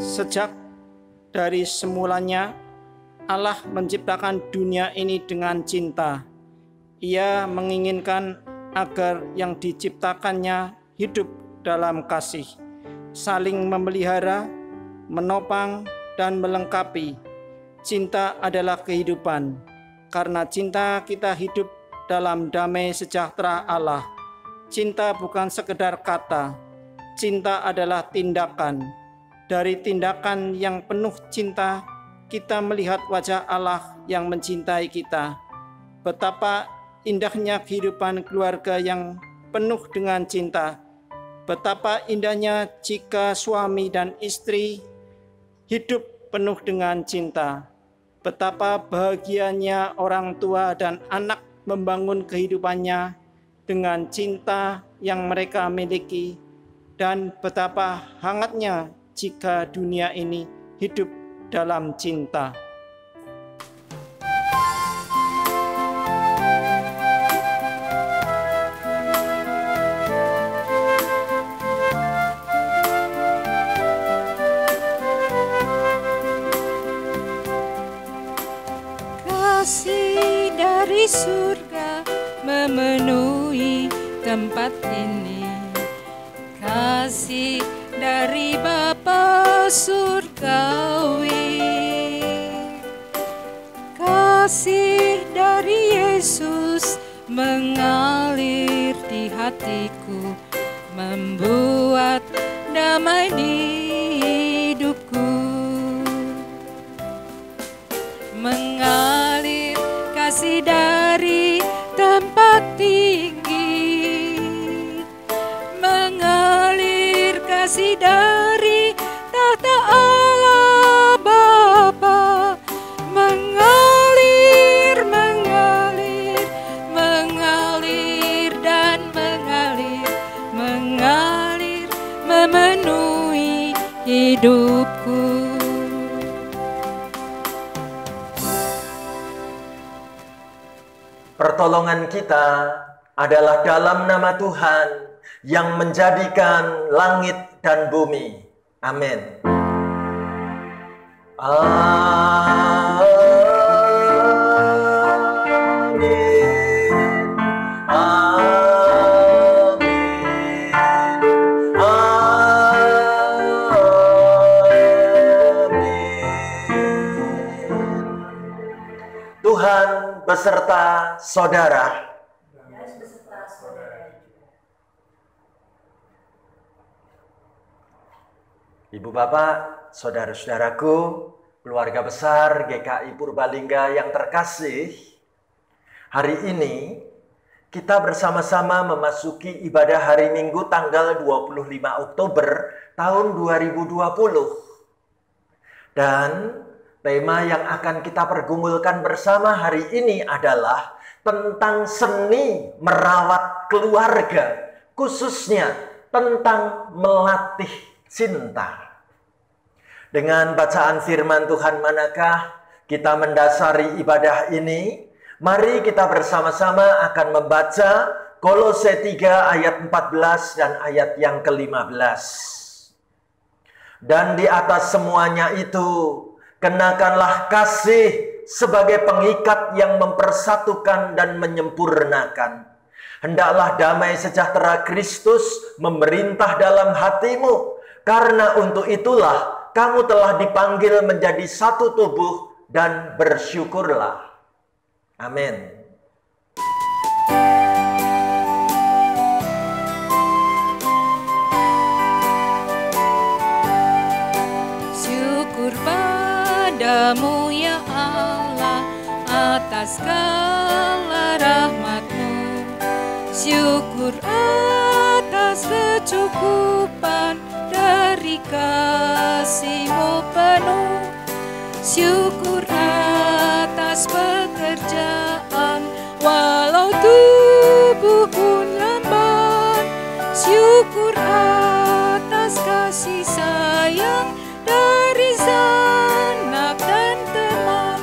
Sejak dari semulanya, Allah menciptakan dunia ini dengan cinta. Ia menginginkan agar yang diciptakannya hidup dalam kasih, saling memelihara, menopang, dan melengkapi. Cinta adalah kehidupan. Karena cinta kita hidup dalam damai sejahtera Allah. Cinta bukan sekedar kata, cinta adalah tindakan. Dari tindakan yang penuh cinta, kita melihat wajah Allah yang mencintai kita. Betapa indahnya kehidupan keluarga yang penuh dengan cinta. Betapa indahnya jika suami dan istri hidup penuh dengan cinta. Betapa bahagianya orang tua dan anak membangun kehidupannya dengan cinta yang mereka miliki. Dan betapa hangatnya jika dunia ini hidup dalam cinta. Kasih dari surga memenuhi tempat ini. Kasih dari Bapa surgawi. Kasih dari Yesus mengalir di hatiku, membuat damai di hidupku. Mengalir kasih dari tempat tinggi, mengalir kasih dari tahta Allah Bapa, mengalir, mengalir, mengalir dan mengalir, mengalir memenuhi hidupku. Pertolongan kita adalah dalam nama Tuhan yang menjadikan langit dan bumi. Amin. Amin. Amin. Amin. Tuhan beserta saudara. Ibu bapak, saudara-saudaraku, keluarga besar GKI Purbalingga yang terkasih, hari ini kita bersama-sama memasuki ibadah hari Minggu tanggal 25 Oktober tahun 2020. Dan tema yang akan kita pergumulkan bersama hari ini adalah tentang seni merawat keluarga, khususnya tentang melatih cinta. Dengan bacaan firman Tuhan manakah kita mendasari ibadah ini? Mari kita bersama-sama akan membaca Kolose 3 ayat 14 dan ayat yang ke-15. Dan di atas semuanya itu, kenakanlah kasih sebagai pengikat yang mempersatukan dan menyempurnakan. Hendaklah damai sejahtera Kristus memerintah dalam hatimu, karena untuk itulah kamu telah dipanggil menjadi satu tubuh dan bersyukurlah. Amin. Syukur padamu ya Allah atas segala rahmat-Mu. Syukur atas kecukupan dari kasih-Mu penuh. Syukur atas pekerjaan walau tubuh pun lambat. Syukur atas kasih sayang dari sanak dan teman.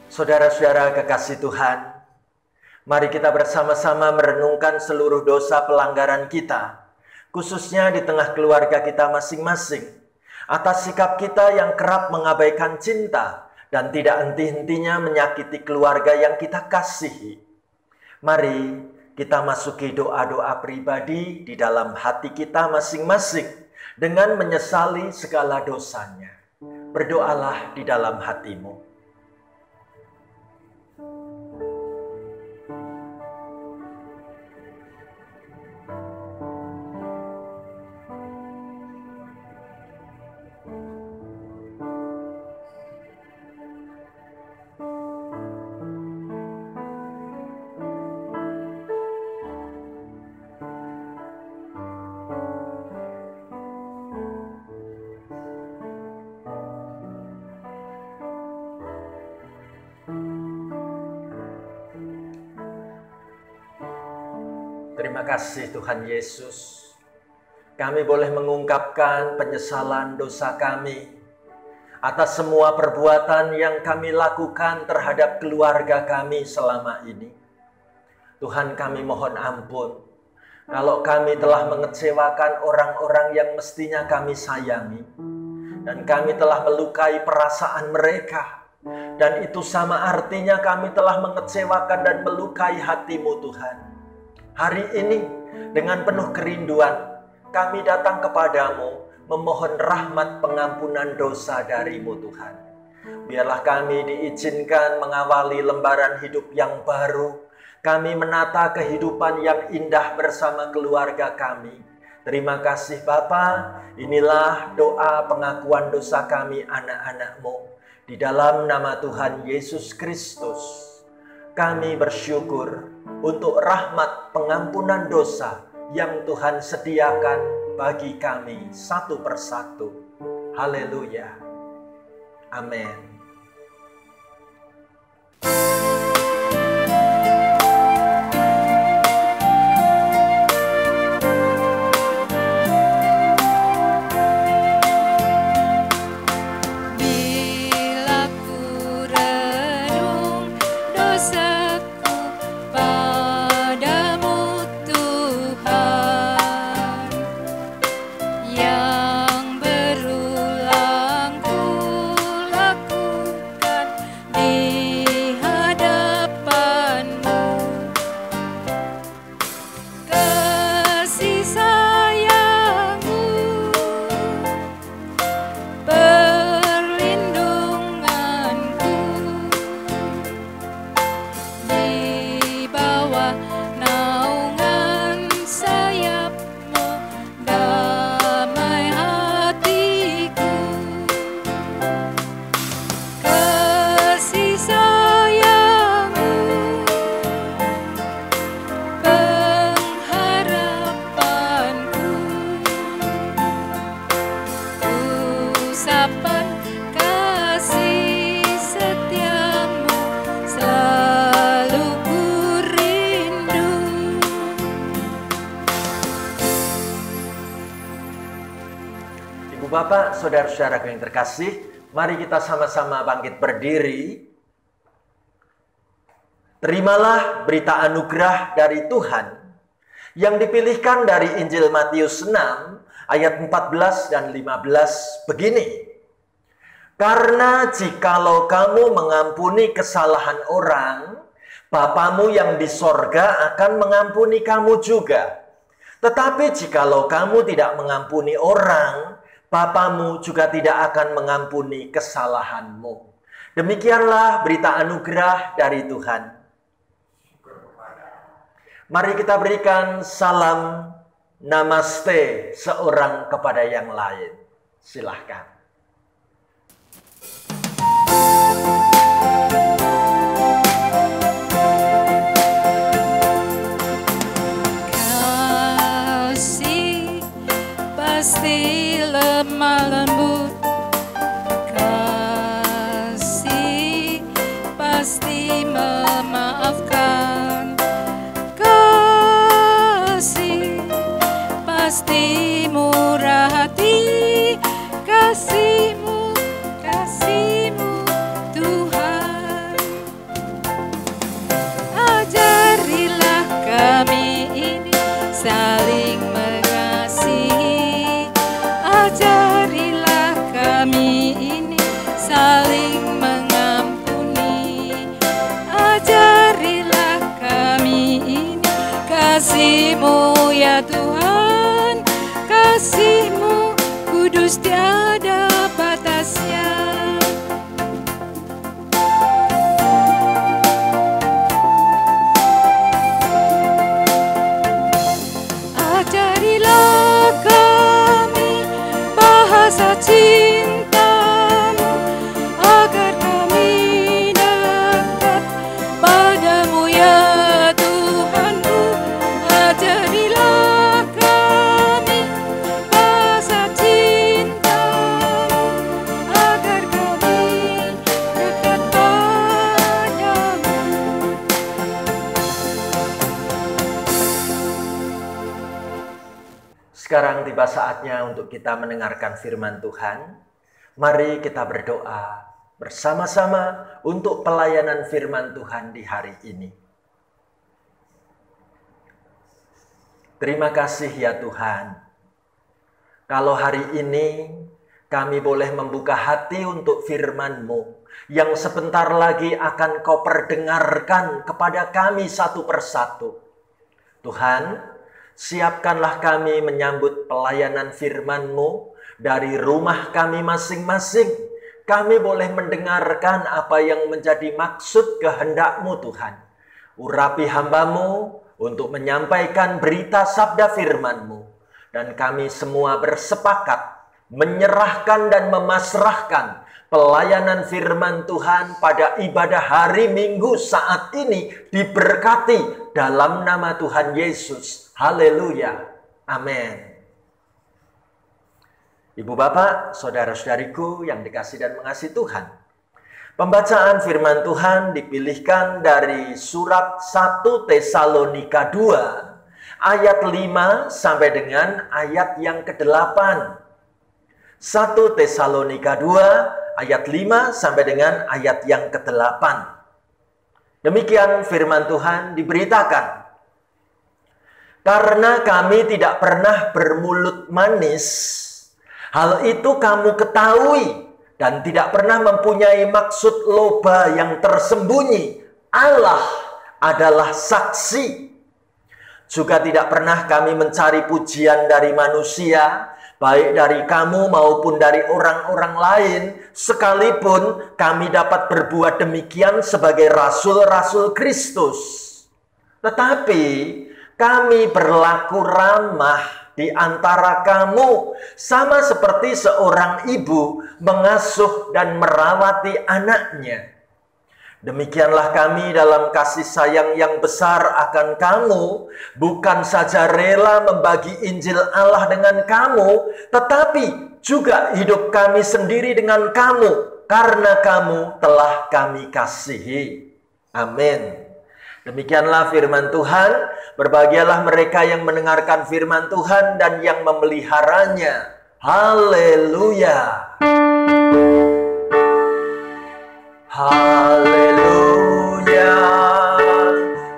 Saudara-saudara kekasih Tuhan, mari kita bersama-sama merenungkan seluruh dosa pelanggaran kita khususnya di tengah keluarga kita masing-masing, atas sikap kita yang kerap mengabaikan cinta dan tidak henti-hentinya menyakiti keluarga yang kita kasihi. Mari kita masuki doa-doa pribadi di dalam hati kita masing-masing dengan menyesali segala dosanya. Berdoalah di dalam hatimu. Terima kasih Tuhan Yesus. Kami boleh mengungkapkan penyesalan dosa kami atas semua perbuatan yang kami lakukan terhadap keluarga kami selama ini. Tuhan, kami mohon ampun kalau kami telah mengecewakan orang-orang yang mestinya kami sayangi, dan kami telah melukai perasaan mereka, dan itu sama artinya kami telah mengecewakan dan melukai hati-Mu Tuhan. Hari ini dengan penuh kerinduan kami datang kepadamu memohon rahmat pengampunan dosa dari-Mu Tuhan. Biarlah kami diizinkan mengawali lembaran hidup yang baru. Kami menata kehidupan yang indah bersama keluarga kami. Terima kasih Bapa. Inilah doa pengakuan dosa kami anak-anak-Mu. Di dalam nama Tuhan Yesus Kristus kami bersyukur untuk rahmat pengampunan dosa yang Tuhan sediakan bagi kami satu persatu. Haleluya. Amin. Bapak, saudara-saudara yang terkasih, mari kita sama-sama bangkit berdiri. Terimalah berita anugerah dari Tuhan yang dipilihkan dari Injil Matius 6 ayat 14 dan 15 begini. Karena jikalau kamu mengampuni kesalahan orang, Bapamu yang di sorga akan mengampuni kamu juga. Tetapi jikalau kamu tidak mengampuni orang, Bapamu juga tidak akan mengampuni kesalahanmu. Demikianlah berita anugerah dari Tuhan. Mari kita berikan salam namaste seorang kepada yang lain. Silahkan. Kasih pasti lemah lembut, kasih pasti memaafkan, kasih pasti murah hati, kasih-Mu Tuhan. Ajarilah kami ini saling mengasihi, Yesus tiada batasnya. Ajarilah kami bahasa cinta-Mu, agar kami dekat padamu ya Tuhanku. Ajarilah kami bahasa cinta-Mu, agar kami dekat padamu. Sekarang tiba saatnya untuk kita mendengarkan firman Tuhan. Mari kita berdoa bersama-sama untuk pelayanan firman Tuhan di hari ini. Terima kasih ya Tuhan. Kalau hari ini kami boleh membuka hati untuk firman-Mu yang sebentar lagi akan Kau perdengarkan kepada kami satu persatu. Tuhan, siapkanlah kami menyambut pelayanan firman-Mu dari rumah kami masing-masing. Kami boleh mendengarkan apa yang menjadi maksud kehendak-Mu Tuhan. Urapi hamba-Mu untuk menyampaikan berita sabda firman-Mu. Dan kami semua bersepakat menyerahkan dan memasrahkan pelayanan firman Tuhan pada ibadah hari Minggu saat ini diberkati dalam nama Tuhan Yesus. Haleluya. Amin. Ibu bapak, saudara-saudariku yang dikasih dan mengasihi Tuhan. Pembacaan firman Tuhan dipilihkan dari surat 1 Tesalonika 2 ayat 5 sampai dengan ayat yang ke-8. 1 Tesalonika 2 ayat 5 sampai dengan ayat yang ke-8. Demikian firman Tuhan diberitakan. Karena kami tidak pernah bermulut manis, hal itu kamu ketahui, dan tidak pernah mempunyai maksud loba yang tersembunyi. Allah adalah saksi. Juga tidak pernah kami mencari pujian dari manusia, baik dari kamu maupun dari orang-orang lain, sekalipun kami dapat berbuat demikian sebagai rasul-rasul Kristus. Tetapi kami berlaku ramah di antara kamu, sama seperti seorang ibu mengasuh dan merawati anaknya. Demikianlah kami dalam kasih sayang yang besar akan kamu, bukan saja rela membagi Injil Allah dengan kamu, tetapi juga hidup kami sendiri dengan kamu, karena kamu telah kami kasihi. Amin. Demikianlah firman Tuhan. Berbahagialah mereka yang mendengarkan firman Tuhan dan yang memeliharanya. Haleluya. Haleluya.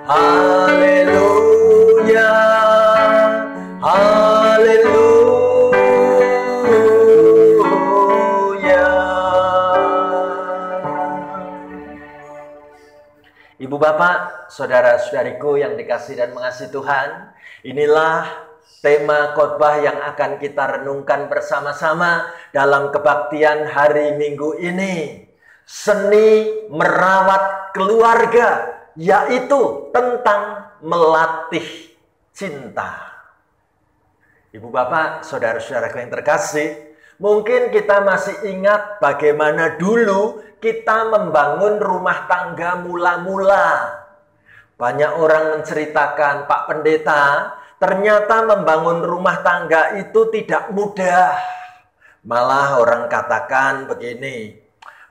Haleluya. Haleluya. Ibu bapak, saudara-saudariku yang dikasih dan mengasihi Tuhan, inilah tema khotbah yang akan kita renungkan bersama-sama dalam kebaktian hari Minggu ini. Seni merawat keluarga, yaitu tentang melatih cinta. Ibu bapak, saudara-saudaraku yang terkasih, mungkin kita masih ingat bagaimana dulu kita membangun rumah tangga mula-mula. Banyak orang menceritakan, Pak Pendeta, ternyata membangun rumah tangga itu tidak mudah. Malah orang katakan begini,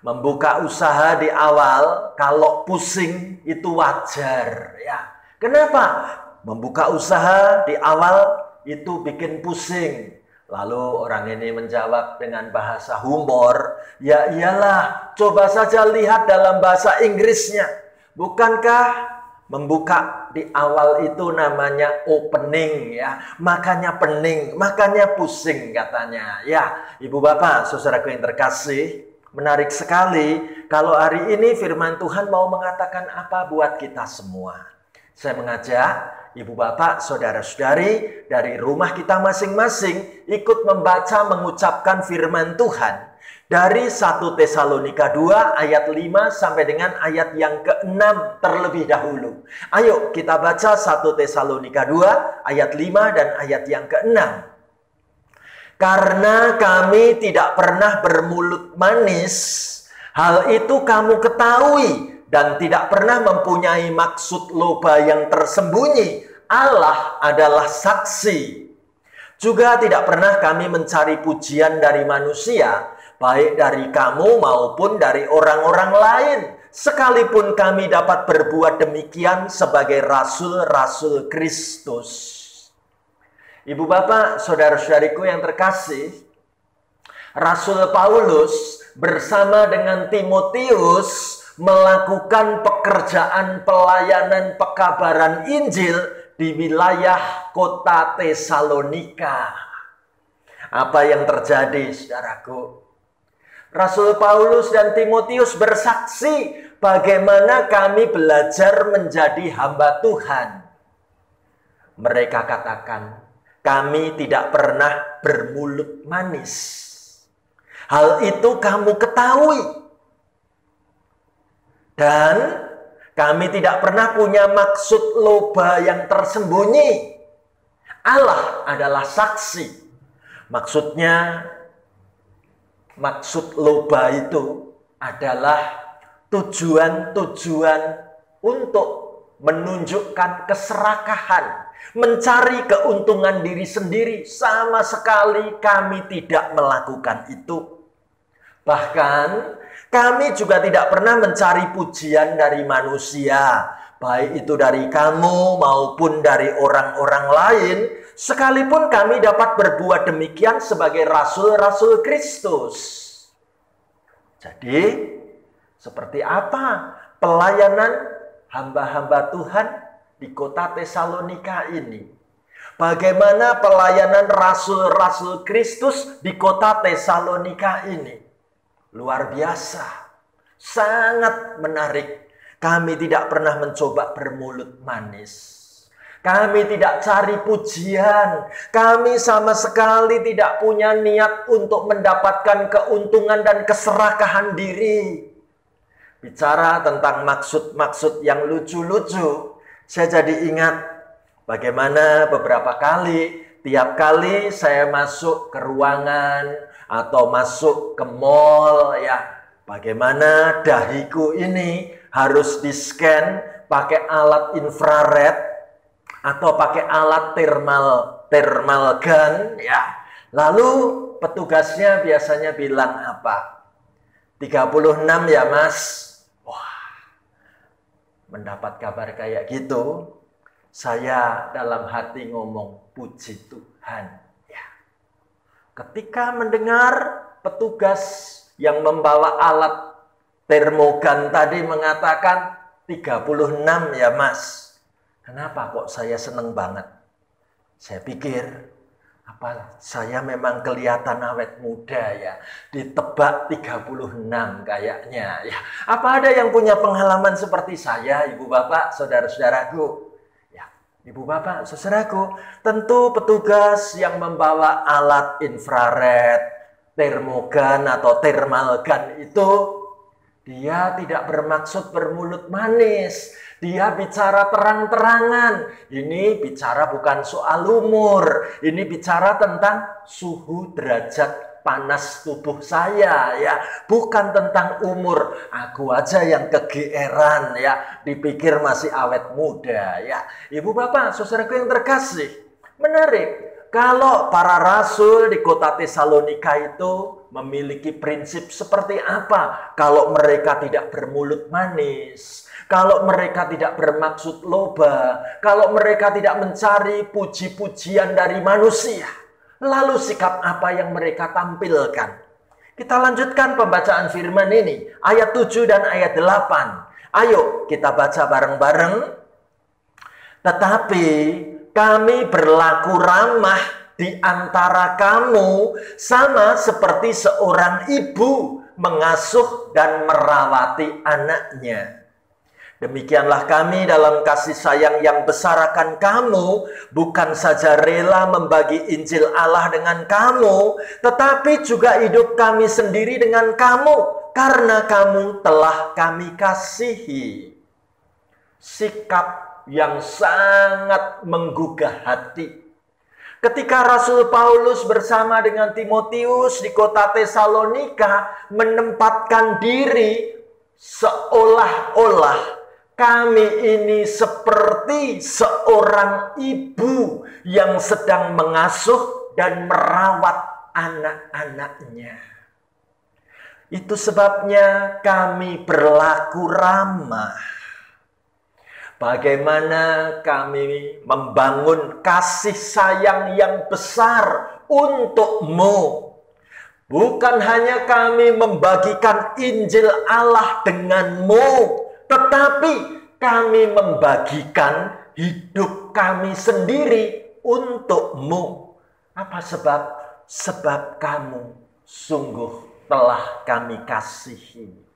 membuka usaha di awal kalau pusing itu wajar. Ya, kenapa? Membuka usaha di awal itu bikin pusing. Lalu orang ini menjawab dengan bahasa humor, ya iyalah, coba saja lihat dalam bahasa Inggrisnya. Bukankah membuka di awal itu namanya opening ya, makanya pening, makanya pusing katanya. Ya, ibu bapak, saudaraku yang terkasih, menarik sekali kalau hari ini firman Tuhan mau mengatakan apa buat kita semua. Saya mengajak ibu bapak, saudara-saudari dari rumah kita masing-masing ikut membaca mengucapkan firman Tuhan dari 1 Tesalonika 2 ayat 5 sampai dengan ayat yang ke-6 terlebih dahulu. Ayo kita baca 1 Tesalonika 2 ayat 5 dan ayat yang ke-6. Karena kami tidak pernah bermulut manis, hal itu kamu ketahui, dan tidak pernah mempunyai maksud loba yang tersembunyi. Allah adalah saksi. Juga tidak pernah kami mencari pujian dari manusia, baik dari kamu maupun dari orang-orang lain, sekalipun kami dapat berbuat demikian sebagai rasul-rasul Kristus. Ibu bapak, saudara-saudariku yang terkasih, Rasul Paulus bersama dengan Timotius melakukan pekerjaan pelayanan pekabaran Injil di wilayah kota Tesalonika. Apa yang terjadi, saudaraku? Rasul Paulus dan Timotius bersaksi bagaimana kami belajar menjadi hamba Tuhan. Mereka katakan, kami tidak pernah bermulut manis. Hal itu kamu ketahui. Dan kami tidak pernah punya maksud loba yang tersembunyi. Allah adalah saksi. Maksudnya, maksud loba itu adalah tujuan-tujuan untuk menunjukkan keserakahan, mencari keuntungan diri sendiri. Sama sekali kami tidak melakukan itu. Bahkan kami juga tidak pernah mencari pujian dari manusia, baik itu dari kamu maupun dari orang-orang lain, sekalipun kami dapat berbuat demikian sebagai rasul-rasul Kristus. Jadi, seperti apa pelayanan hamba-hamba Tuhan di kota Tesalonika ini? Bagaimana pelayanan rasul-rasul Kristus di kota Tesalonika ini? Luar biasa, sangat menarik. Kami tidak pernah mencoba bermulut manis. Kami tidak cari pujian. Kami sama sekali tidak punya niat untuk mendapatkan keuntungan dan keserakahan diri. Bicara tentang maksud-maksud yang lucu-lucu, saya jadi ingat bagaimana beberapa kali, tiap kali saya masuk ke ruangan atau masuk ke mall, ya, bagaimana dahiku ini harus di-scan pakai alat infrared atau pakai alat thermal gun, ya. Lalu petugasnya biasanya bilang apa? 36 ya mas. Wah, mendapat kabar kayak gitu, saya dalam hati ngomong, puji Tuhan. Ketika mendengar petugas yang membawa alat termogan tadi mengatakan 36 ya mas. Kenapa kok saya seneng banget? Saya pikir, apa saya memang kelihatan awet muda ya. Ditebak 36 kayaknya ya. Apa ada yang punya pengalaman seperti saya, ibu bapak, saudara-saudaraku? Ibu bapak, saudaraku, tentu petugas yang membawa alat infrared, termogan atau thermal gun itu, dia tidak bermaksud bermulut manis. Dia bicara terang-terangan. Ini bicara bukan soal umur. Ini bicara tentang suhu derajat panas tubuh saya, ya, bukan tentang umur. Aku aja yang kegeeran, ya, dipikir masih awet muda, ya. Ibu bapak, saudaraku yang terkasih, menarik kalau para rasul di kota Tesalonika itu memiliki prinsip seperti apa. Kalau mereka tidak bermulut manis, kalau mereka tidak bermaksud loba, kalau mereka tidak mencari puji-pujian dari manusia, lalu sikap apa yang mereka tampilkan? Kita lanjutkan pembacaan firman ini. Ayat 7 dan ayat 8. Ayo kita baca bareng-bareng. Tetapi kami berlaku ramah di antara kamu sama seperti seorang ibu mengasuh dan merawati anaknya. Demikianlah kami dalam kasih sayang yang besar akan kamu, bukan saja rela membagi Injil Allah dengan kamu, tetapi juga hidup kami sendiri dengan kamu, karena kamu telah kami kasihi. Sikap yang sangat menggugah hati. Ketika Rasul Paulus bersama dengan Timotius di kota Tesalonika menempatkan diri seolah-olah kami ini seperti seorang ibu yang sedang mengasuh dan merawat anak-anaknya. Itu sebabnya kami berlaku ramah. Bagaimana kami membangun kasih sayang yang besar untukmu. Bukan hanya kami membagikan Injil Allah denganmu, tetapi kami membagikan hidup kami sendiri untukmu. Apa sebab? Sebab kamu sungguh telah kami kasihi.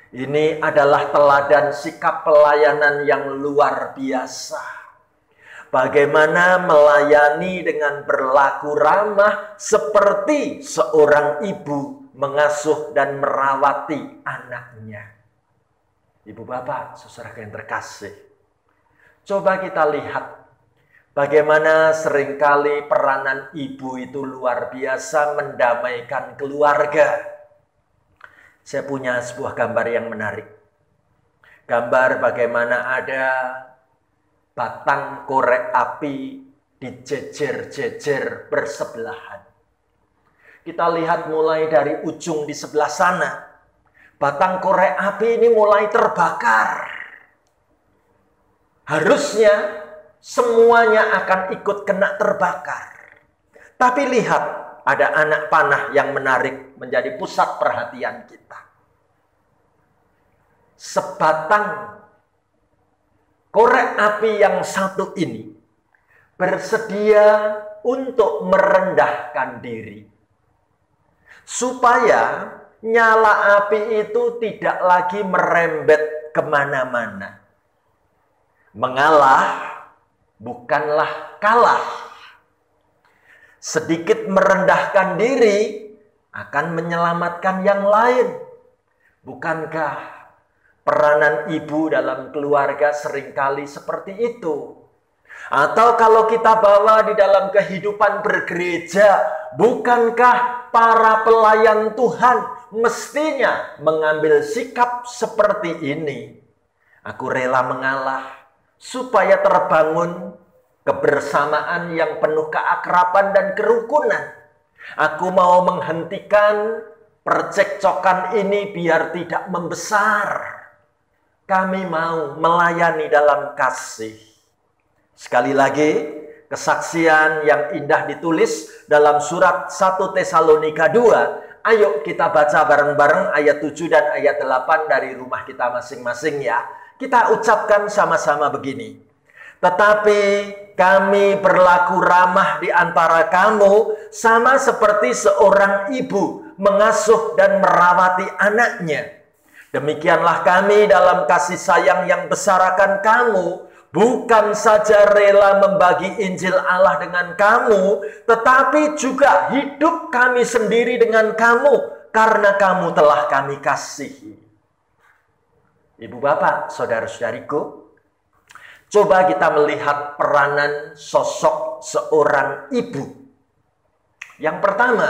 Ini adalah teladan sikap pelayanan yang luar biasa. Bagaimana melayani dengan berlaku ramah seperti seorang ibu mengasuh dan merawati anaknya. Ibu bapak, saudara yang terkasih, coba kita lihat bagaimana seringkali peranan ibu itu luar biasa mendamaikan keluarga. Saya punya sebuah gambar yang menarik. Gambar bagaimana ada batang korek api dijejer-jejer bersebelahan. Kita lihat mulai dari ujung di sebelah sana. Batang korek api ini mulai terbakar. Harusnya semuanya akan ikut kena terbakar. Tapi lihat, ada anak panah yang menarik menjadi pusat perhatian kita. Sebatang korek api yang satu ini bersedia untuk merendahkan diri. Supaya nyala api itu tidak lagi merembet kemana-mana. Mengalah bukanlah kalah. Sedikit merendahkan diri akan menyelamatkan yang lain. Bukankah peranan ibu dalam keluarga seringkali seperti itu? Atau kalau kita bawa di dalam kehidupan bergereja, bukankah para pelayan Tuhan mestinya mengambil sikap seperti ini? Aku rela mengalah supaya terbangun kebersamaan yang penuh keakraban dan kerukunan. Aku mau menghentikan percekcokan ini biar tidak membesar. Kami mau melayani dalam kasih. Sekali lagi, kesaksian yang indah ditulis dalam surat 1 Tesalonika 2. Ayo kita baca bareng-bareng ayat 7 dan ayat 8 dari rumah kita masing-masing ya. Kita ucapkan sama-sama begini. Tetapi kami berlaku ramah di antara kamu sama seperti seorang ibu mengasuh dan merawati anaknya. Demikianlah kami dalam kasih sayang yang besar akan kamu, bukan saja rela membagi Injil Allah dengan kamu, tetapi juga hidup kami sendiri dengan kamu, karena kamu telah kami kasihi. Ibu bapak, saudara-saudariku, coba kita melihat peranan sosok seorang ibu. Yang pertama,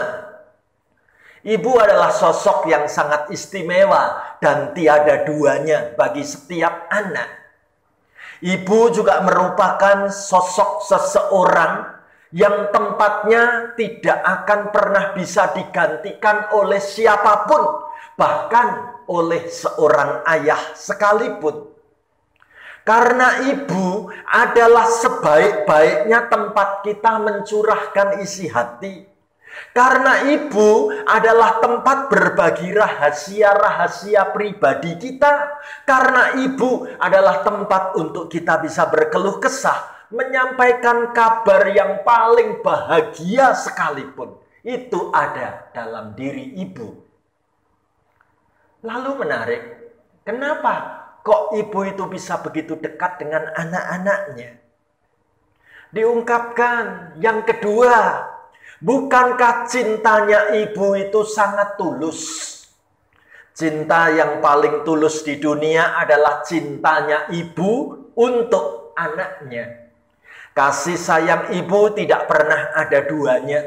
ibu adalah sosok yang sangat istimewa dan tiada duanya bagi setiap anak. Ibu juga merupakan sosok seseorang yang tempatnya tidak akan pernah bisa digantikan oleh siapapun, bahkan oleh seorang ayah sekalipun. Karena ibu adalah sebaik-baiknya tempat kita mencurahkan isi hati. Karena ibu adalah tempat berbagi rahasia-rahasia pribadi kita. Karena ibu adalah tempat untuk kita bisa berkeluh kesah, menyampaikan kabar yang paling bahagia sekalipun. Itu ada dalam diri ibu. Lalu menarik, kenapa kok ibu itu bisa begitu dekat dengan anak-anaknya? Diungkapkan yang kedua, bukankah cintanya ibu itu sangat tulus? Cinta yang paling tulus di dunia adalah cintanya ibu untuk anaknya. Kasih sayang ibu tidak pernah ada duanya.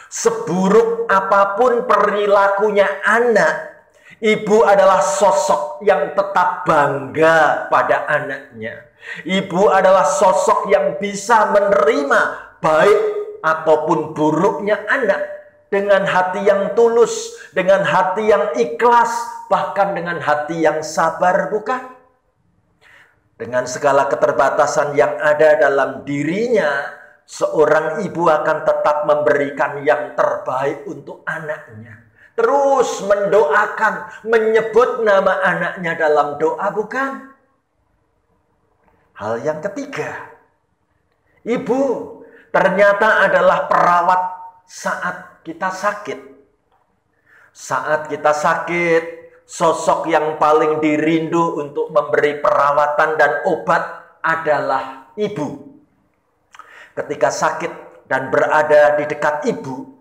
Seburuk apapun perilakunya anak, ibu adalah sosok yang tetap bangga pada anaknya. Ibu adalah sosok yang bisa menerima baik ataupun buruknya anak dengan hati yang tulus, dengan hati yang ikhlas, bahkan dengan hati yang sabar, bukan? Dengan segala keterbatasan yang ada dalam dirinya, seorang ibu akan tetap memberikan yang terbaik untuk anaknya. Terus mendoakan, menyebut nama anaknya dalam doa, bukan? Hal yang ketiga, ibu ternyata adalah perawat saat kita sakit. Saat kita sakit, sosok yang paling dirindu untuk memberi perawatan dan obat adalah ibu. Ketika sakit dan berada di dekat ibu,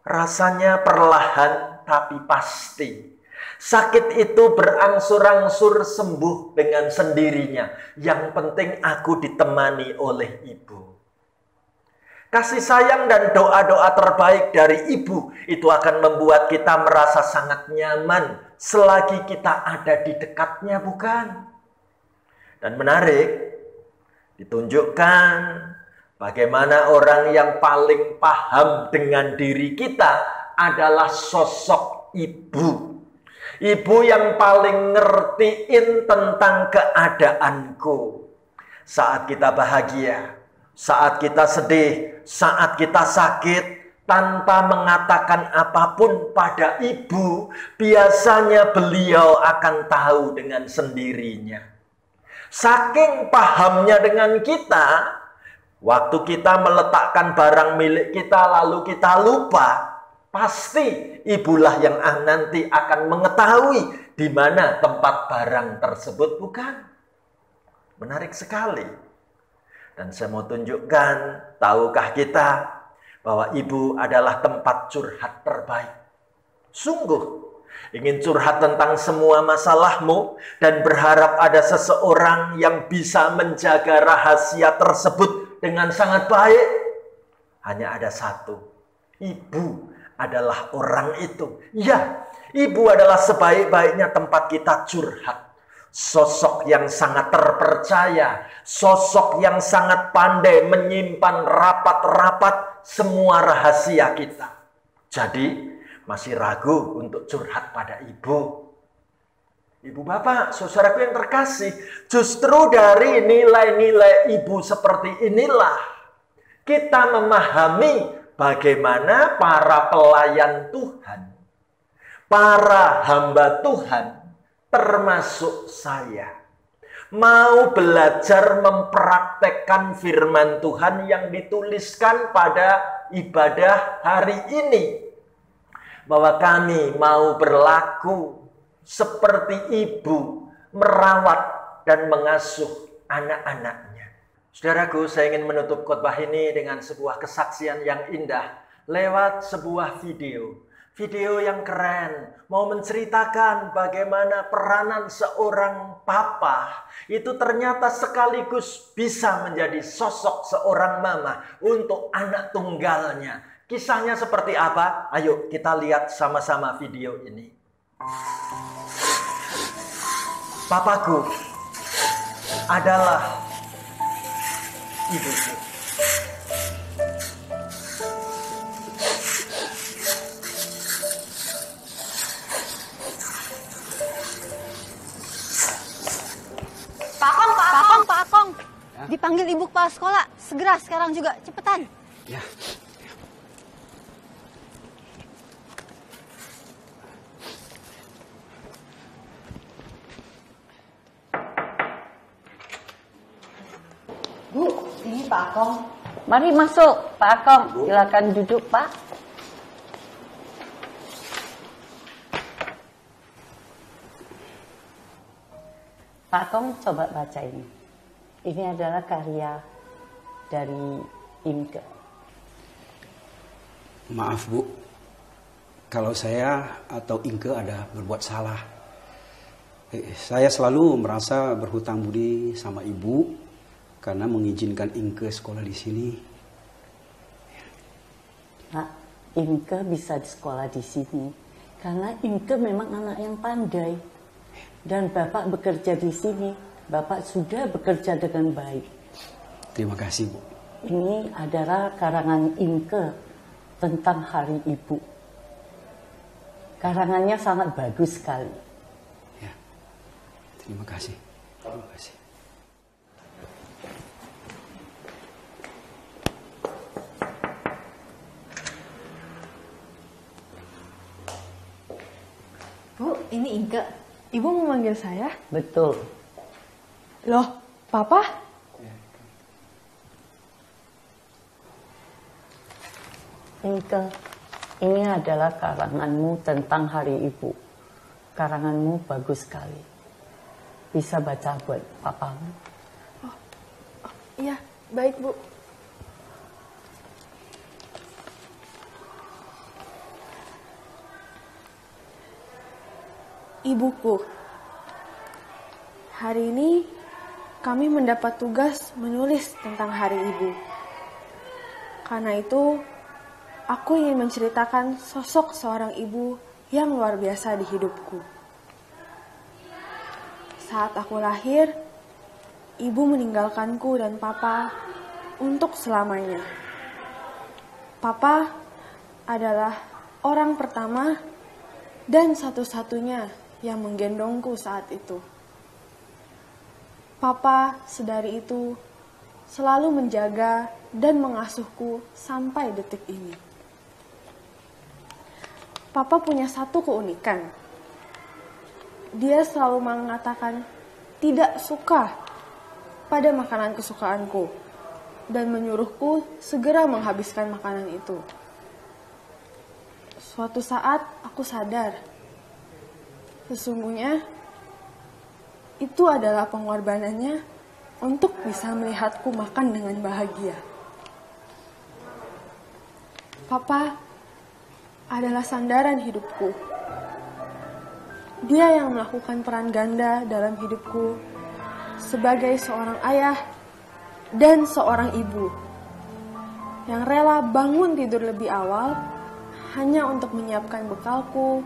rasanya perlahan tapi pasti. Sakit itu berangsur-angsur sembuh dengan sendirinya. Yang penting aku ditemani oleh ibu. Kasih sayang dan doa-doa terbaik dari ibu itu akan membuat kita merasa sangat nyaman selagi kita ada di dekatnya, bukan? Dan menarik, ditunjukkan bagaimana orang yang paling paham dengan diri kita adalah sosok ibu. Ibu yang paling ngertiin tentang keadaanku. Saat kita bahagia, saat kita sedih, saat kita sakit, tanpa mengatakan apapun pada ibu, biasanya beliau akan tahu dengan sendirinya. Saking pahamnya dengan kita, waktu kita meletakkan barang milik kita lalu kita lupa, pasti ibulah yang nanti akan mengetahui di mana tempat barang tersebut, bukan? Menarik sekali. Dan saya mau tunjukkan, tahukah kita bahwa ibu adalah tempat curhat terbaik? Sungguh, ingin curhat tentang semua masalahmu dan berharap ada seseorang yang bisa menjaga rahasia tersebut dengan sangat baik? Hanya ada satu, ibu adalah orang itu. Ya, ibu adalah sebaik-baiknya tempat kita curhat. Sosok yang sangat terpercaya, sosok yang sangat pandai menyimpan rapat-rapat semua rahasia kita. Jadi, masih ragu untuk curhat pada ibu? Ibu bapak, saudaraku yang terkasih, justru dari nilai-nilai ibu seperti inilah kita memahami bagaimana para pelayan Tuhan, para hamba Tuhan, termasuk saya, mau belajar mempraktekkan firman Tuhan yang dituliskan pada ibadah hari ini. Bahwa kami mau berlaku seperti ibu, merawat dan mengasuh anak-anaknya. Saudaraku, saya ingin menutup khotbah ini dengan sebuah kesaksian yang indah lewat sebuah video. Video yang keren, mau menceritakan bagaimana peranan seorang papa itu ternyata sekaligus bisa menjadi sosok seorang mama untuk anak tunggalnya. Kisahnya seperti apa? Ayo kita lihat sama-sama video ini. Papaku adalah ibuku. Pak Akong. Dipanggil ibu kepala sekolah. Segera sekarang juga, cepetan. Ya. Bu, ini Pak Akong. Mari masuk, Pak Akong. Silakan duduk, Pak. Pak Kong coba baca ini. Ini adalah karya dari Imke. Maaf Bu, kalau saya atau Inke ada berbuat salah. Saya selalu merasa berhutang budi sama Ibu karena mengizinkan Inke sekolah di sini. Pak, Imke bisa di sekolah di sini karena Imke memang anak yang pandai. Dan Bapak bekerja di sini, Bapak sudah bekerja dengan baik. Terima kasih Bu. Ini adalah karangan Imke tentang Hari Ibu. Karangannya sangat bagus sekali. Ya, terima kasih. Terima kasih. Bu, ini Inke. Ibu mau manggil saya? Betul. Loh, Papa? Imke, ini adalah karanganmu tentang Hari Ibu. Karanganmu bagus sekali. Bisa baca buat papamu. Iya, baik Bu. Ibuku, hari ini kami mendapat tugas menulis tentang Hari Ibu. Karena itu, aku ingin menceritakan sosok seorang ibu yang luar biasa di hidupku. Saat aku lahir, ibu meninggalkanku dan papa untuk selamanya. Papa adalah orang pertama dan satu-satunya yang menggendongku saat itu. Papa sedari itu selalu menjaga dan mengasuhku sampai detik ini. Papa punya satu keunikan. Dia selalu mengatakan tidak suka pada makanan kesukaanku dan menyuruhku segera menghabiskan makanan itu. Suatu saat aku sadar, sesungguhnya itu adalah pengorbanannya untuk bisa melihatku makan dengan bahagia. Papa adalah sandaran hidupku. Dia yang melakukan peran ganda dalam hidupku sebagai seorang ayah dan seorang ibu yang rela bangun tidur lebih awal hanya untuk menyiapkan bekalku,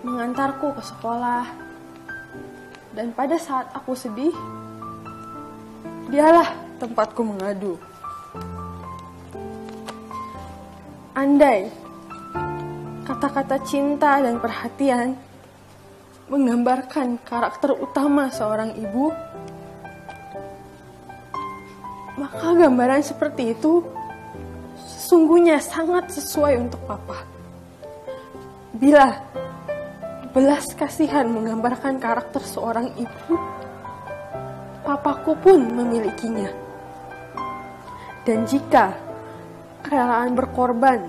mengantarku ke sekolah, dan pada saat aku sedih, dialah tempatku mengadu. Andai kata-kata cinta dan perhatian menggambarkan karakter utama seorang ibu, maka gambaran seperti itu sesungguhnya sangat sesuai untuk Papa. Bila belas kasihan menggambarkan karakter seorang ibu, papaku pun memilikinya. Dan jika kerelaan berkorban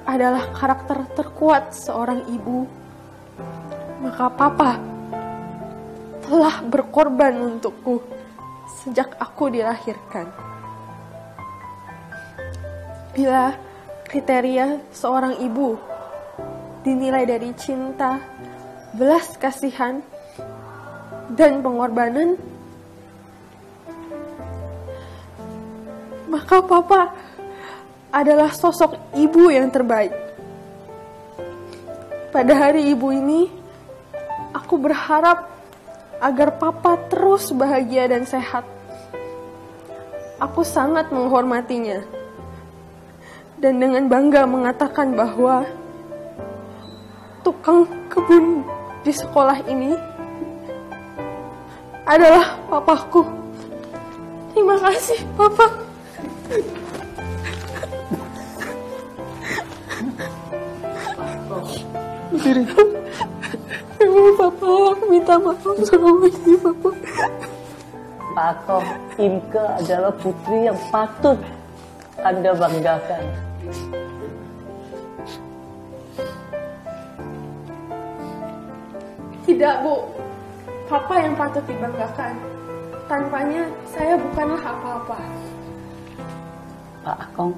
adalah karakter terkuat seorang ibu, maka papa telah berkorban untukku sejak aku dilahirkan. Bila kriteria seorang ibu dinilai dari cinta, belas kasihan, dan pengorbanan, maka papa adalah sosok ibu yang terbaik. Pada hari ibu ini, aku berharap agar papa terus bahagia dan sehat. Aku sangat menghormatinya dan dengan bangga mengatakan bahwa tukang kebun di sekolah ini adalah papaku. Terima kasih, Papa. Papa, minta maaf sama ini, Papa. Pak Kong, Imke adalah putri yang patut Anda banggakan. Tidak, Bu. Papa yang patut dibanggakan. Tanpanya, saya bukanlah apa-apa. Pak Akong,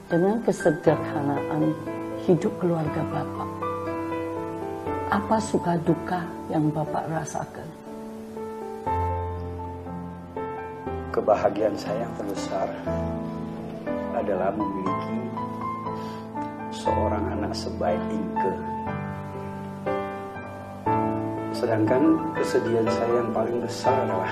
dengan kesederhanaan hidup keluarga Bapak, apa suka duka yang Bapak rasakan? Kebahagiaan saya yang terbesar adalah memiliki seorang anak sebaik Inke. Sedangkan kesedihan saya yang paling besar adalah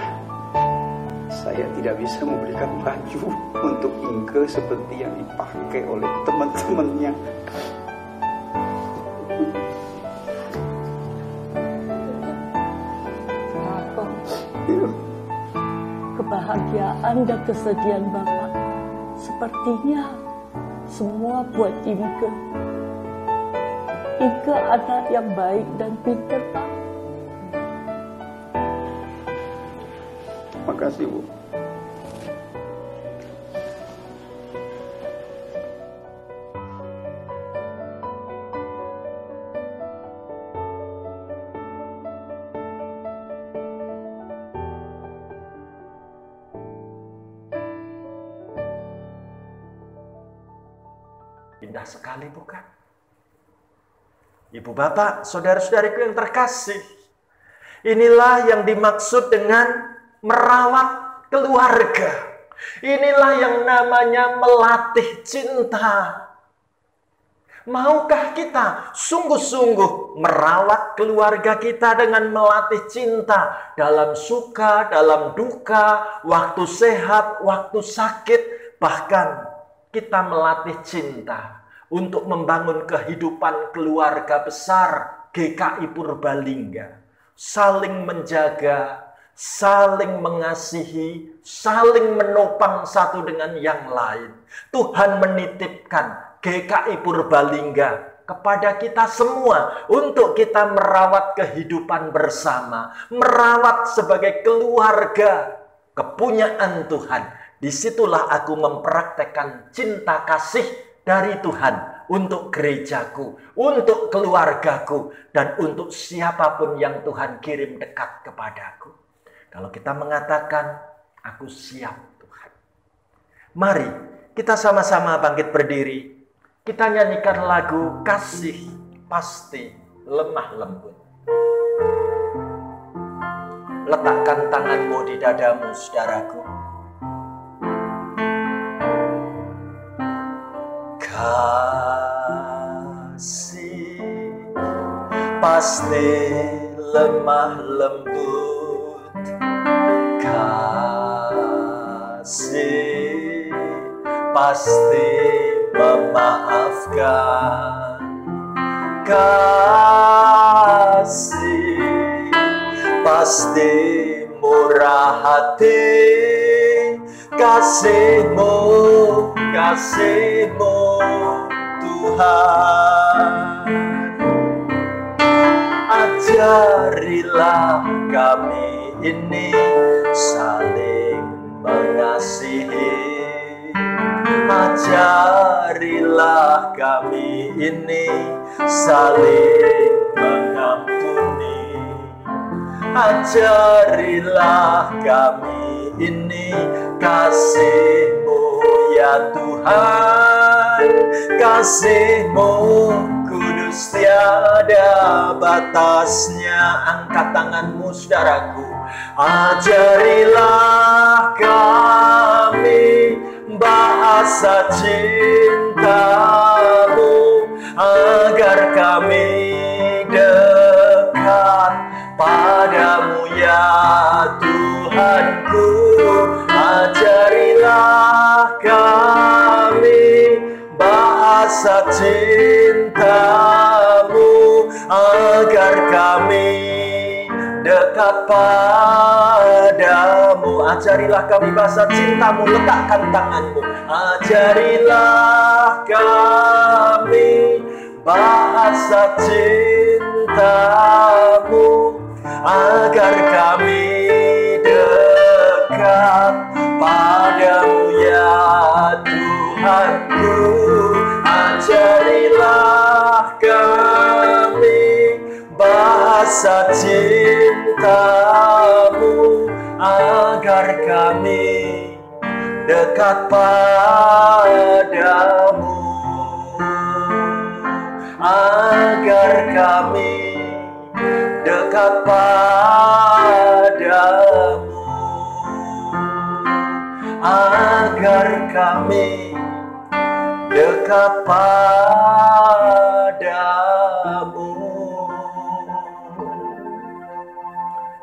saya tidak bisa memberikan baju untuk Inke seperti yang dipakai oleh teman-temannya. Kebahagiaan dan kesedihan Bapak sepertinya semua buat Inke. Inke anak yang baik dan pintar, Pak. Terima kasih, Bu. Indah sekali bukan? Ibu bapak, saudara-saudariku yang terkasih, inilah yang dimaksud dengan merawat keluarga. Inilah yang namanya melatih cinta. Maukah kita sungguh-sungguh merawat keluarga kita dengan melatih cinta dalam suka, dalam duka, waktu sehat, waktu sakit, bahkan kita melatih cinta untuk membangun kehidupan keluarga besar GKI Purbalingga. Saling menjaga, saling mengasihi, saling menopang satu dengan yang lain. Tuhan menitipkan GKI Purbalingga kepada kita semua untuk kita merawat kehidupan bersama, merawat sebagai keluarga kepunyaan Tuhan. Disitulah aku mempraktekkan cinta kasih dari Tuhan untuk gerejaku, untuk keluargaku, dan untuk siapapun yang Tuhan kirim dekat kepadaku. Kalau kita mengatakan, aku siap Tuhan. Mari kita sama-sama bangkit berdiri. Kita nyanyikan lagu Kasih Pasti Lemah Lembut. Letakkan tanganmu di dadamu, saudaraku. Kasih pasti lemah lembut. Kasih pasti memaafkan. Kasih pasti murah hati. Kasih-Mu, kasih-Mu Tuhan. Ajarilah kami ini saling mengasihi. Ajarilah kami ini saling mengampuni. Ajarilah kami ini kasih-Mu ya Tuhan. Kasih-Mu kudus tiada batasnya. Angkat tanganmu, saudaraku. Ajarilah kami bahasa cinta-Mu, agar kami dekat padamu ya Tuhanku. Ajarilah kami bahasa cinta-Mu, agar kami dekat padamu. Ajarilah kami bahasa cinta-Mu. Letakkan tanganmu. Ajarilah kami bahasa cinta-Mu, agar kami dekat padamu ya Tuhanku. Ajarilah kami bahasa cinta-Mu, cinta-Mu, agar kami dekat padamu, agar kami dekat padamu, agar kami dekat padamu.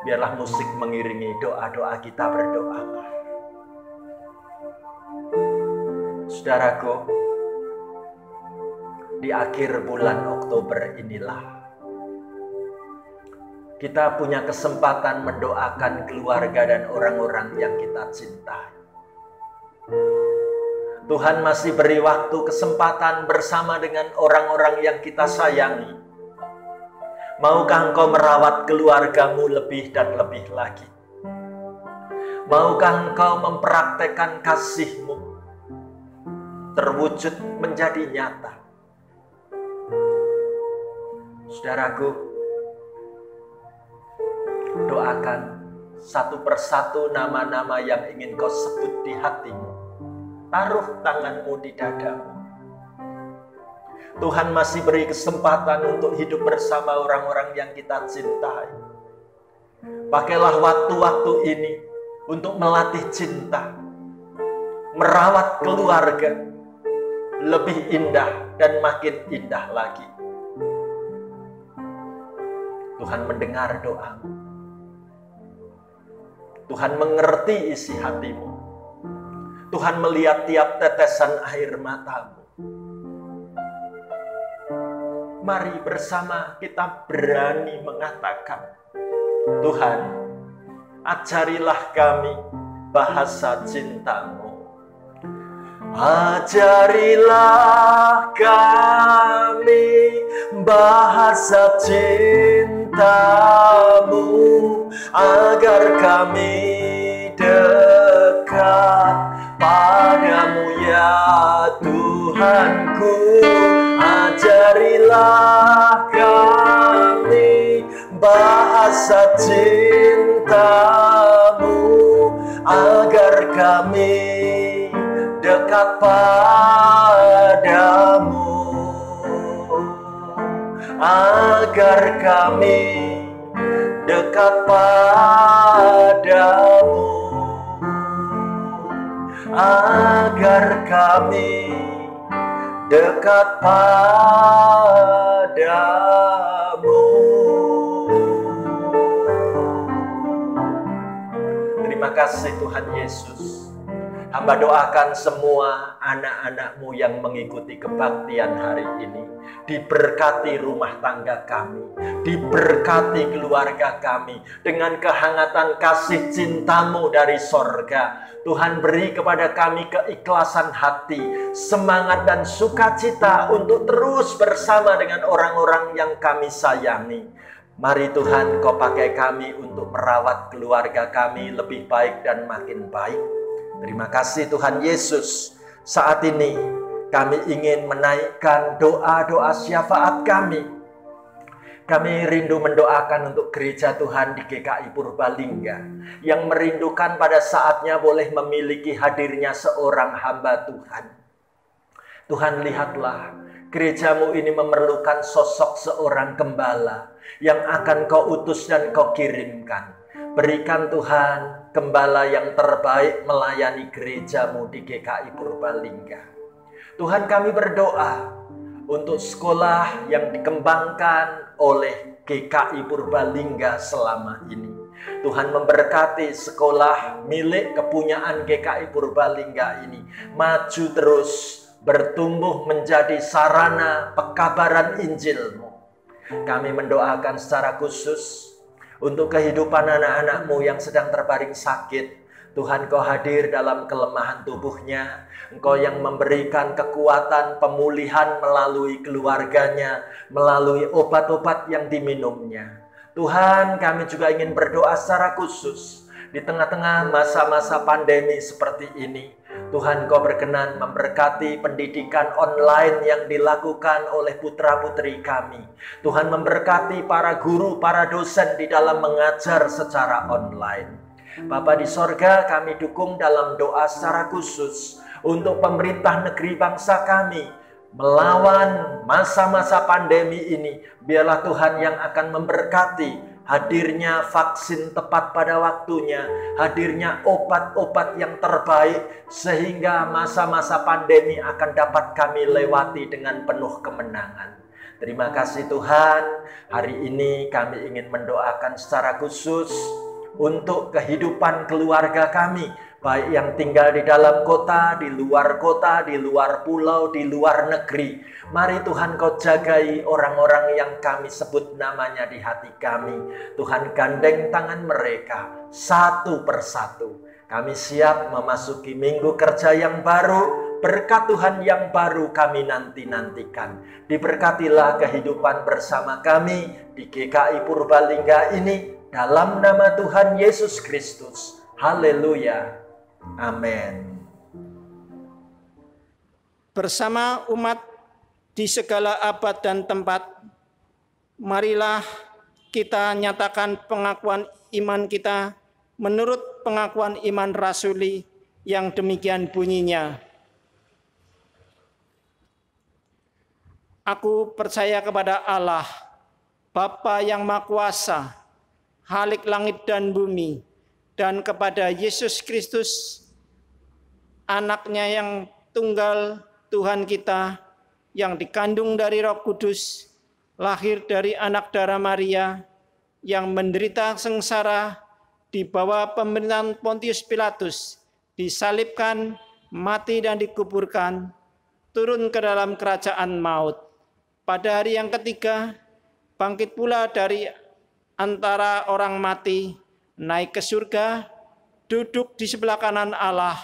Biarlah musik mengiringi doa-doa kita berdoa. Saudaraku, di akhir bulan Oktober inilah kita punya kesempatan mendoakan keluarga dan orang-orang yang kita cintai. Tuhan masih beri waktu kesempatan bersama dengan orang-orang yang kita sayangi. Maukah engkau merawat keluargamu lebih dan lebih lagi? Maukah engkau mempraktekkan kasih-Mu terwujud menjadi nyata? Saudaraku, doakan satu persatu nama-nama yang ingin kau sebut di hatimu. Taruh tanganmu di dadamu. Tuhan masih beri kesempatan untuk hidup bersama orang-orang yang kita cintai. Pakailah waktu-waktu ini untuk melatih cinta, merawat keluarga lebih indah dan makin indah lagi. Tuhan mendengar doamu. Tuhan mengerti isi hatimu. Tuhan melihat tiap tetesan air matamu. Mari bersama kita berani mengatakan, Tuhan, ajarilah kami bahasa cinta-Mu. Ajarilah kami bahasa cinta-Mu, agar kami dekat padamu ya Tuhanku. Ajarilah kami bahasa cinta-Mu, agar kami dekat padamu, agar kami dekat padamu, agar kami dekat padamu. Terima kasih Tuhan Yesus. Hamba doakan semua anak-anak-Mu yang mengikuti kebaktian hari ini. Diberkati rumah tangga kami, diberkati keluarga kami dengan kehangatan kasih cinta-Mu dari sorga. Tuhan beri kepada kami keikhlasan hati, semangat dan sukacita untuk terus bersama dengan orang-orang yang kami sayangi. Mari Tuhan, Kau pakai kami untuk merawat keluarga kami lebih baik dan makin baik. Terima kasih Tuhan Yesus. Saat ini kami ingin menaikkan doa-doa syafaat kami. Kami rindu mendoakan untuk gereja Tuhan di GKI Purbalingga yang merindukan pada saatnya boleh memiliki hadirnya seorang hamba Tuhan. Tuhan, lihatlah, gereja-Mu ini memerlukan sosok seorang gembala yang akan Kau utus dan Kau kirimkan. Berikan Tuhan gembala yang terbaik melayani gereja-Mu di GKI Purbalingga. Tuhan, kami berdoa untuk sekolah yang dikembangkan oleh GKI Purbalingga selama ini. Tuhan memberkati sekolah milik kepunyaan GKI Purbalingga ini maju terus, bertumbuh menjadi sarana pekabaran Injil-Mu. Kami mendoakan secara khusus untuk kehidupan anak-anak-Mu yang sedang terbaring sakit. Tuhan, Kau hadir dalam kelemahan tubuhnya. Engkau yang memberikan kekuatan pemulihan melalui keluarganya, melalui obat-obat yang diminumnya. Tuhan, kami juga ingin berdoa secara khusus di tengah-tengah masa-masa pandemi seperti ini. Tuhan, Kau berkenan memberkati pendidikan online yang dilakukan oleh putra-putri kami. Tuhan, memberkati para guru, para dosen di dalam mengajar secara online. Bapa di sorga, kami dukung dalam doa secara khusus untuk pemerintah negeri bangsa kami melawan masa-masa pandemi ini. Biarlah Tuhan yang akan memberkati hadirnya vaksin tepat pada waktunya, hadirnya obat-obat yang terbaik, sehingga masa-masa pandemi akan dapat kami lewati dengan penuh kemenangan. Terima kasih Tuhan, hari ini kami ingin mendoakan secara khusus untuk kehidupan keluarga kami, baik yang tinggal di dalam kota, di luar pulau, di luar negeri. Mari Tuhan, Kau jagai orang-orang yang kami sebut namanya di hati kami. Tuhan, gandeng tangan mereka satu persatu. Kami siap memasuki minggu kerja yang baru. Berkat Tuhan yang baru kami nanti-nantikan. Diberkatilah kehidupan bersama kami di GKI Purbalingga ini, dalam nama Tuhan Yesus Kristus. Haleluya. Amin. Bersama umat di segala abad dan tempat, marilah kita nyatakan pengakuan iman kita menurut pengakuan iman rasuli yang demikian bunyinya. Aku percaya kepada Allah, Bapa yang Maha Kuasa, Khalik langit dan bumi, dan kepada Yesus Kristus, Anaknya yang tunggal Tuhan kita, yang dikandung dari Roh Kudus, lahir dari anak darah Maria, yang menderita sengsara di bawah pemerintahan Pontius Pilatus, disalibkan, mati dan dikuburkan, turun ke dalam kerajaan maut. Pada hari yang ketiga, bangkit pula dari antara orang mati, naik ke surga, duduk di sebelah kanan Allah,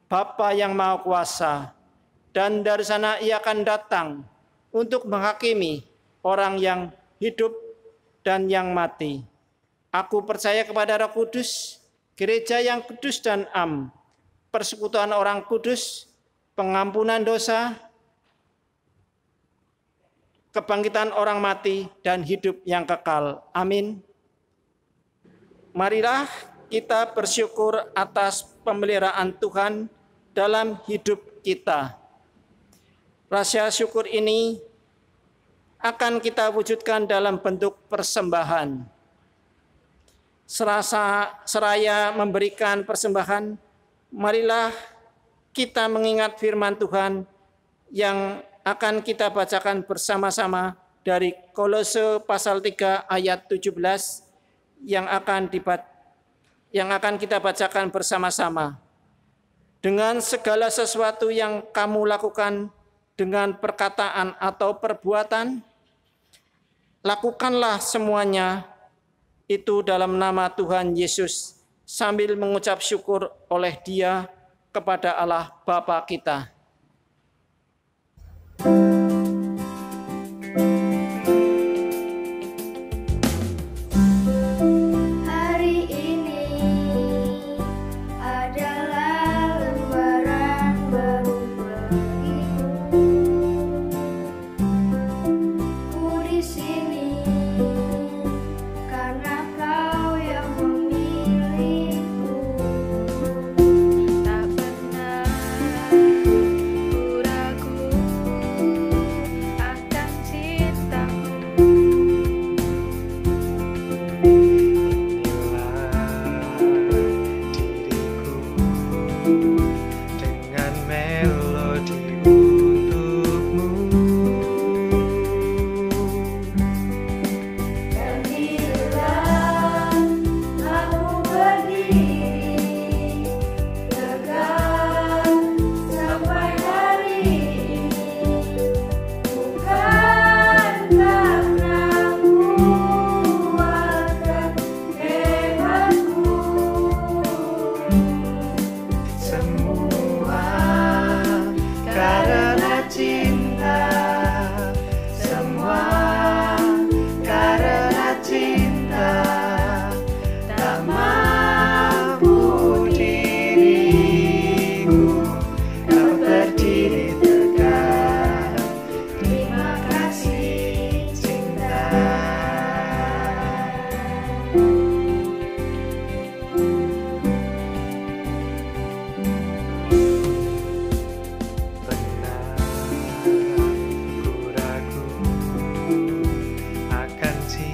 Bapa yang Maha Kuasa. Dan dari sana Ia akan datang untuk menghakimi orang yang hidup dan yang mati. Aku percaya kepada Roh Kudus, gereja yang kudus dan am, persekutuan orang kudus, pengampunan dosa, kebangkitan orang mati, dan hidup yang kekal. Amin. Marilah kita bersyukur atas pemeliharaan Tuhan dalam hidup kita. Rasa syukur ini akan kita wujudkan dalam bentuk persembahan. Seraya memberikan persembahan, marilah kita mengingat firman Tuhan yang akan kita bacakan bersama-sama dari Kolose pasal 3 ayat 17 yang akan kita bacakan bersama-sama. Dengan segala sesuatu yang kamu lakukan dengan perkataan atau perbuatan, lakukanlah semuanya itu dalam nama Tuhan Yesus, sambil mengucap syukur oleh Dia kepada Allah Bapa kita.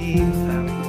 hilang.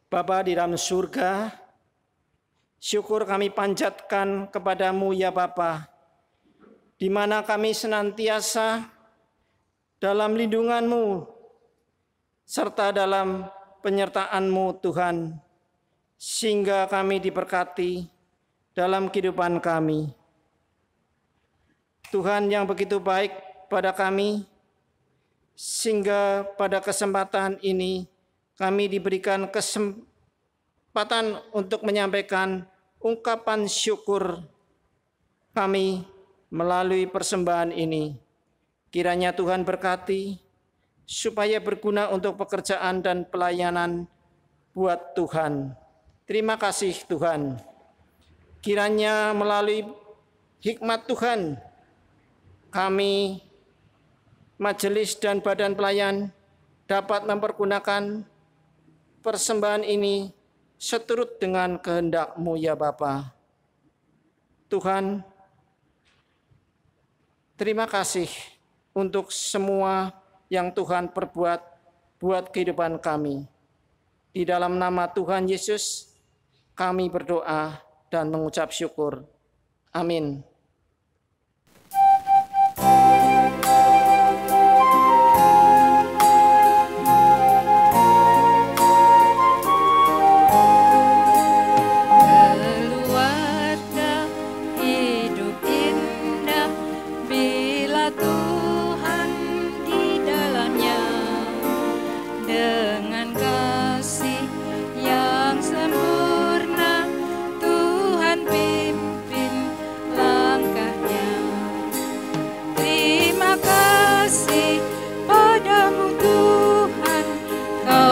Bapa di dalam surga, syukur kami panjatkan kepadamu ya Bapa, di mana kami senantiasa dalam lindungan-Mu serta dalam penyertaan-Mu Tuhan, sehingga kami diberkati dalam kehidupan kami. Tuhan yang begitu baik pada kami, sehingga pada kesempatan ini kami diberikan kesempatan untuk menyampaikan ungkapan syukur kami melalui persembahan ini. Kiranya Tuhan berkati supaya berguna untuk pekerjaan dan pelayanan buat Tuhan. Terima kasih Tuhan. Kiranya melalui hikmat Tuhan, kami majelis dan badan pelayan dapat mempergunakan persembahan ini seturut dengan kehendak-Mu ya Bapa. Tuhan, terima kasih untuk semua yang Tuhan perbuat buat kehidupan kami. Di dalam nama Tuhan Yesus, kami berdoa dan mengucap syukur. Amin.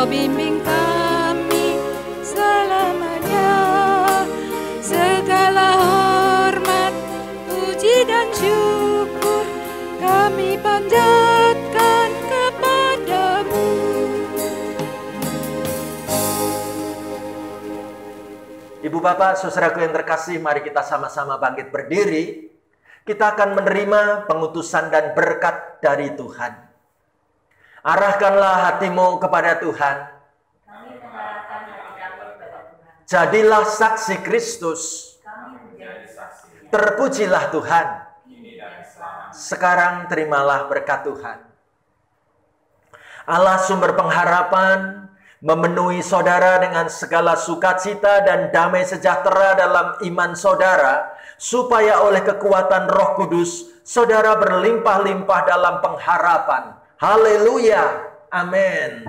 Bimbing kami selamanya, segala hormat, puji dan syukur kami panjatkan kepadamu. Ibu bapak, saudaraku yang terkasih, mari kita sama-sama bangkit berdiri. Kita akan menerima pengutusan dan berkat dari Tuhan. Arahkanlah hatimu kepada Tuhan. Jadilah saksi Kristus. Terpujilah Tuhan. Sekarang terimalah berkat Tuhan. Allah sumber pengharapan, memenuhi saudara dengan segala sukacita dan damai sejahtera dalam iman saudara, supaya oleh kekuatan Roh Kudus saudara berlimpah-limpah dalam pengharapan. Haleluya. Amin.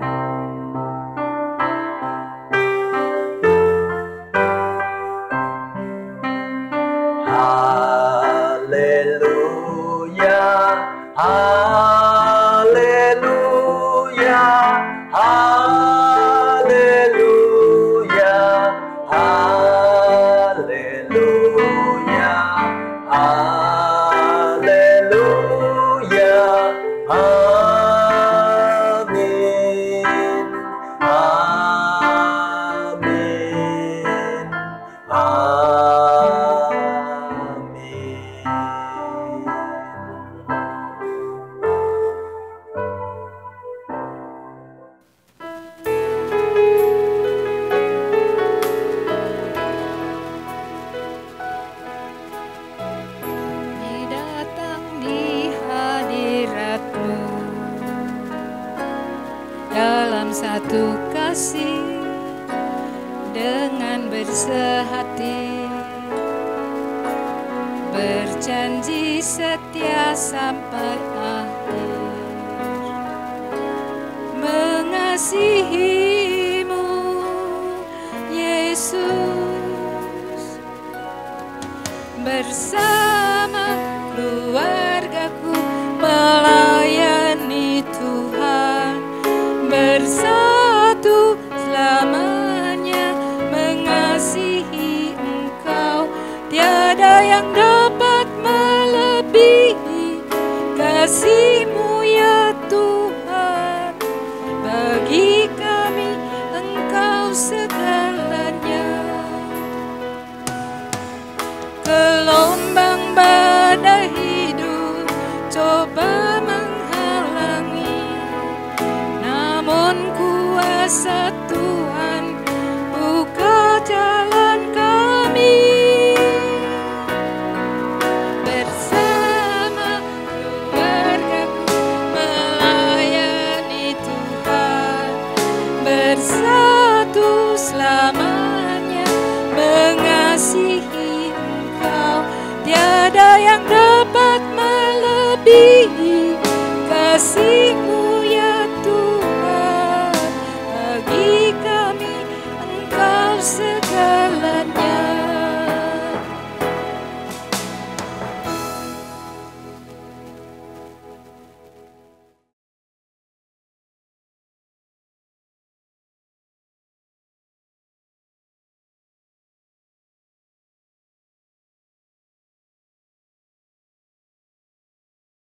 Haleluya. Haleluya. Haleluya. Haleluya. Haleluya. Amin. Amin. Datang di hadirat-Mu dalam satu kasih dengan bersehati, berjanji setia sampai akhir, mengasihi-Mu Yesus. Bersama keluargaku melayani Tuhan, bersatu selamanya mengasihi Engkau. Tiada yang dapat melebihi kasih-Mu ya Tuhan. Bagi kami Engkau segalanya. Gelombang badai hidup coba menghalangi, namun kuasa Tuhan buka jalan kami. Bersama keluargaku melayani Tuhan, bersatu selamanya mengasihi Engkau. Tiada yang dapat melebihi kasih-Mu